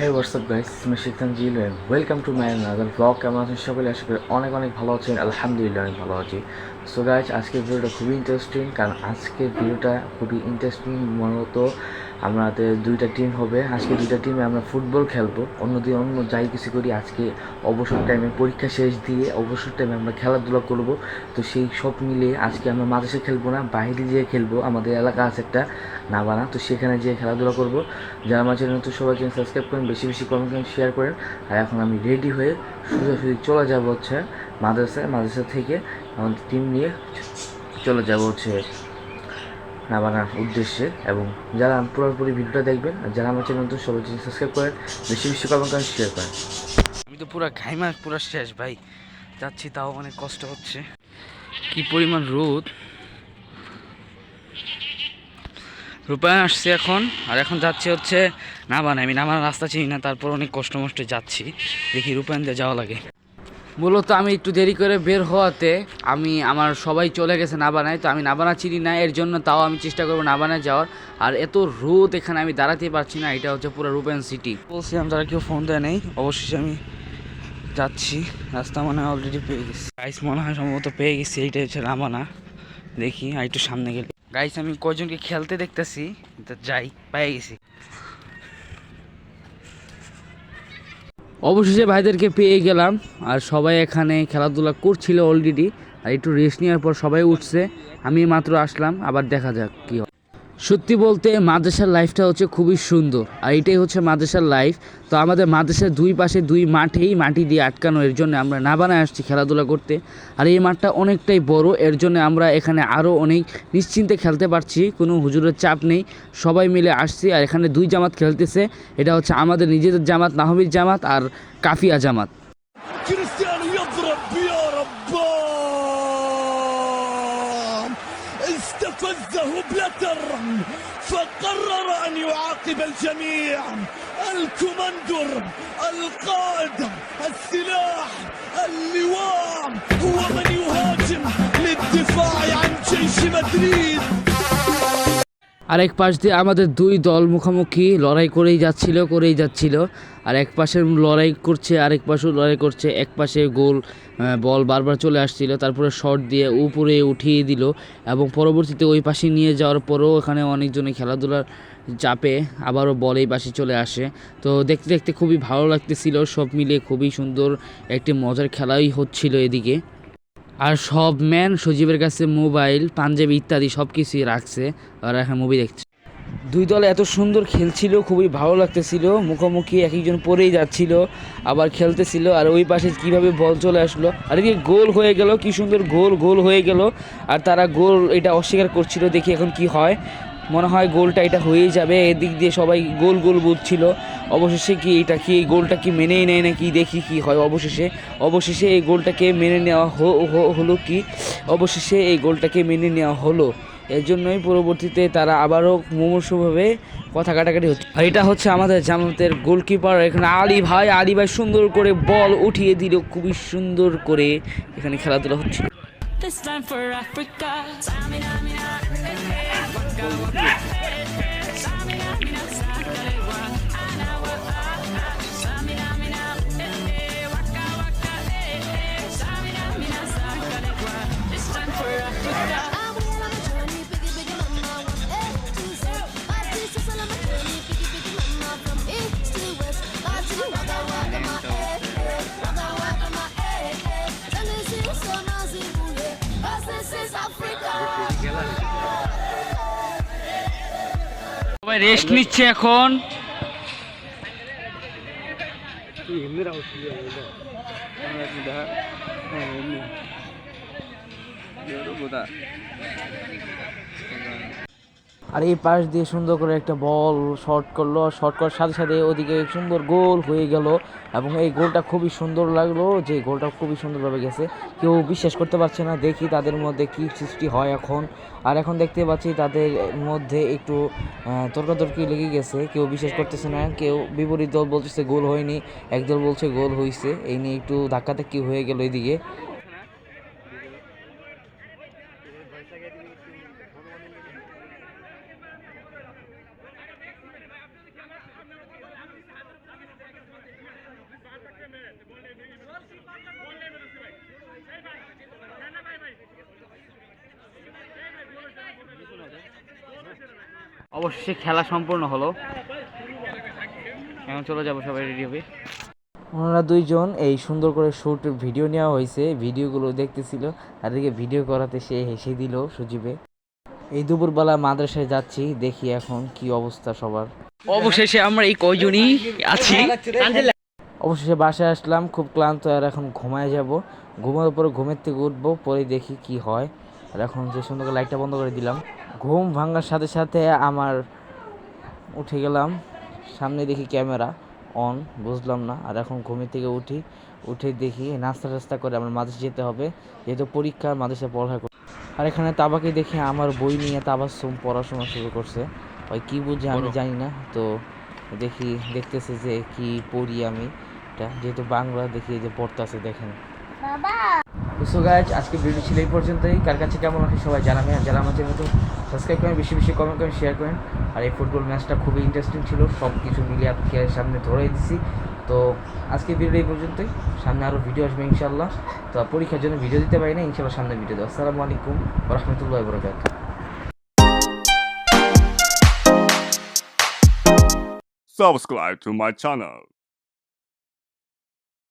Hey, what's up guys? আমি শিক্ষাঞ্জিল and welcome to my another vlog. কেমন আছেন সকলে? আশা করি অনেক অনেক ভালো আছেন। আলহামদুলিল্লাহ অনেক ভালো আছি। সো গাইজ, আজকের ভিডিওটা খুবই ইন্টারেস্টিং, কারণ আজকের ভিডিওটা খুবই ইন্টারেস্টিং। মূলত আমাদের দুইটা টিম হবে। আজকে দুইটা টিমে আমরা ফুটবল খেলবো, অন্যদিন অন্য যাই কিছু করি। আজকে অবসর টাইমে, পরীক্ষা শেষ দিয়ে অবসর টাইমে আমরা খেলাধুলা করব। তো সেই সব মিলিয়ে আজকে আমরা মাদ্রাসায় খেলবো না, বাইরে যেয়ে খেলবো। আমাদের এলাকা আছে একটা নাবানা, তো সেখানে যেয়ে খেলাধুলা করবো। যারা আমার চ্যানেল তো সবাই চ্যানেল সাবস্ক্রাইব করেন, বেশি বেশি কমেন্ট করেন, শেয়ার করেন। আর এখন আমি রেডি হয়ে সোজাসুজি চলে যাবো হচ্ছে মাদ্রাসা থেকে আমাদের টিম নিয়ে চলে যাব হচ্ছে নাবানার উদ্দেশ্যে। এবং যারা পুরোপুরি ভিডিওটা দেখবেন, আর যারা আমার চ্যানেল তো সবাই চ্যানেল সাবস্ক্রাইব করেন, বেশি বেশি কমেন্ট করেন, শেয়ার করেন। আমি তো পুরো ঘাইমা পুরো শেষ ভাই, যাচ্ছি তাও অনেক কষ্ট হচ্ছে। কি পরিমাণ রোদ। রূপায়ণ আসছে এখন, আর এখন যাচ্ছি হচ্ছে নাবানা। আমি নাবানা রাস্তা চিনি না, তারপর অনেক কষ্ট মষ্টে যাচ্ছি। দেখি রূপায়ণ দিয়ে যাওয়া লাগে। মূলত আমি একটু দেরি করে বের হওয়াতে আমার সবাই চলে গেছে নাবানায়, তো আমি নাবানা চিনি না, এর জন্য তাও আমি চেষ্টা করবো নাবানায় যাওয়ার। আর এত রোদ এখানে আমি দাঁড়াতেই পারছি না। এটা হচ্ছে পুরো রূপায়ণ সিটি। বলছিলাম তারা কেউ ফোন দেয় নেই, অবশেষে আমি যাচ্ছি। রাস্তা মনে হয় অলরেডি পেয়ে গেছি, গাইস মনে হয় সম্ভবত পেয়ে গেছি। এইটা হচ্ছে নাবানা। দেখি আর একটু সামনে গেলে গাইস আমি কয়জনকে খেলতে দেখতেছি, যাই পেয়ে গেছি। অবশেষে ভাইদেরকে পেয়ে গেলাম, আর সবাই এখানে খেলাধুলা করছিল অলরেডি। আর একটু রেস্ট নেওয়ার পর সবাই উঠছে, আমি মাত্র আসলাম। আবার দেখা যাক কী হয়। সত্যি বলতে মাদ্রাসার লাইফটা হচ্ছে খুবই সুন্দর, আর এটাই হচ্ছে মাদ্রাসার লাইফ। তো আমাদের মাদ্রাসার দুই পাশে দুই মাঠেই মাটি দিয়ে আটকানো, এর জন্য আমরা নাবানায় আসছি খেলাধুলা করতে। আর এই মাঠটা অনেকটাই বড়, এর জন্য আমরা এখানে আরও অনেক নিশ্চিন্তে খেলতে পারছি, কোনো হুজুরের চাপ নেই। সবাই মিলে আসছি, আর এখানে দুই জামাত খেলতেছে। এটা হচ্ছে আমাদের নিজেদের জামাত, নাহবির জামাত আর কাফিয়া জামাত। كريستيانو يضرب يا ربان، استفزه بلاتر فقرر أن يعاقب الجميع. الكوماندر، القائد، السلاح، اللواء، هو من يهاجم للدفاع عن جيش مدريد. আরেক পাশ দিয়ে আমাদের দুই দল মুখোমুখি লড়াই করেই যাচ্ছিল। আর এক পাশে লড়াই করছে, আরেক পাশেও লড়াই করছে। এক পাশে গোল বল বারবার চলে আসছিল, তারপরে শট দিয়ে উপরে উঠিয়ে দিল, এবং পরবর্তীতে ওই পাশে নিয়ে যাওয়ার পরেও এখানে অনেকজনে খেলাধুলার চাপে আবারও বল এই পাশে চলে আসে। তো দেখতে দেখতে খুবই ভালো লাগতেছিল, সব মিলিয়ে খুবই সুন্দর একটি মজার খেলাই হচ্ছিল এদিকে। আর সব ম্যান সজীবের কাছে মোবাইল, পাঞ্জাবি ইত্যাদি সব কিছুই রাখছে, আর এখন মুভি দেখছে। দুই দল এত সুন্দর খেলছিল, খুবই ভালো লাগতেছিল। মুখোমুখি এক একজন পড়েই যাচ্ছিল, আবার খেলতেছিল। আর ওই পাশে কিভাবে বল চলে আসলো, আর এদিকে গোল হয়ে গেল। কি সুন্দর গোল হয়ে গেল। আর তারা গোল এটা অস্বীকার করছিল, দেখি এখন কি হয়। মনে হয় গোলটা এটা হয়েই যাবে। এদিক দিয়ে সবাই গোল বুঝছিল। অবশেষে কি এটা কি এই গোলটা কি মেনেই নেয় নাকি, দেখি কি হয়। অবশেষে এই গোলটাকে মেনে নেওয়া হলো কি অবশেষে এই গোলটাকে মেনে নেওয়া হলো। এর জন্যই পরবর্তীতে তারা আবারও মুমূর্ষুভাবে কথা কাটাকাটি হচ্ছে। আর এটা হচ্ছে আমাদের জামাতের গোলকিপার এখানে আলী ভাই সুন্দর করে বল উঠিয়ে দিল, খুবই সুন্দর করে এখানে খেলাধুলা হচ্ছে। This time for Africa. সবাই রেস্ট নিচ্ছে এখন। আর এই পাশ দিয়ে সুন্দর করে একটা বল শর্ট করলো, শর্ট করার সাথে সাথে ওদিকে সুন্দর গোল হয়ে গেল। এবং এই গোলটা খুবই সুন্দর লাগলো, যে গোলটা খুবই সুন্দরভাবে গেছে। কেউ বিশ্বাস করতে পারছে না, দেখি তাদের মধ্যে কি সৃষ্টি হয় এখন। আর এখন দেখতে পাচ্ছি তাদের মধ্যে একটু তর্কাতর্কি লেগে গেছে, কেউ বিশ্বাস করতেছে না। কেউ বিপরীত দল বলতেছে গোল হয়নি, একদল বলছে গোল হয়েছে। এই নিয়ে একটু ধাক্কাধাক্কি হয়ে গেল এদিকে। অবশেষে খেলা সম্পূর্ণ হলো, এখন চলে যাবো, সবাই রেডি হবে। ওনারা দুইজন এই সুন্দর করে শ্যুট ভিডিও নেওয়া হয়েছে, ভিডিওগুলো দেখতেছিল, আর এদিকে ভিডিও করাতে সে হেসে দিল সজীবে। এই দুপুরবেলা মাদ্রাসায় যাচ্ছি, দেখি এখন কি অবস্থা সবার। অবশেষে আমরা এই কয়জনই আছি। অবশেষে বাসায় আসলাম, খুব ক্লান্ত, আর এখন ঘুমায় যাব। ঘুমানোর পরে ঘুমের থেকে উঠবো, পরে দেখি কি হয়। আর এখন যে সুন্দর করে লাইটটা বন্ধ করে দিলাম, ঘুম ভাঙার সাথে সাথে আমার উঠে গেলাম, সামনে দেখি ক্যামেরা অন, বুঝলাম না। আর এখন ঘুমের থেকে উঠে দেখি নাস্তা টাস্তা করে আমার মাদ্রাসা যেতে হবে, যেহেতু পরীক্ষা, মাদ্রাসায় পড়া। আর এখানে তাবাকে দেখি আমার বই নিয়ে তাবাসসুম পড়াশোনা শুরু করছে, ওই কী বুঝে আমি জানি না। তো দেখতেছে যে কি পড়ি আমি, এটা যেহেতু বাংলা, দেখি যে পড়তেছে, দেখেন। সো গাইজ, আজকে ভিডিও ছিল এই পর্যন্তই। কার কাছে কেমন আছে সবাই জানাবেন, আর যারা আমাদের মতো সাবস্ক্রাইব করেন, বেশি বেশি কমেন্ট করেন, শেয়ার করেন। আর এই ফুটবল ম্যাচটা খুবই ইন্টারেস্টিং ছিল, সব কিছু মিলিয়ে আপনাকে সামনে ধরে দিছি। তো আজকে ভিডিও এই পর্যন্তই, সামনে আরও ভিডিও আসবে ইনশাল্লাহ। তো পরীক্ষার জন্য ভিডিও দিতে পারি না, ইনশাল্লাহ সামনে ভিডিও দেবো। আসসালামু আলাইকুম ওয়া রাহমাতুল্লাহি ওয়া বারাকাতুহু। Subscribe to my channel.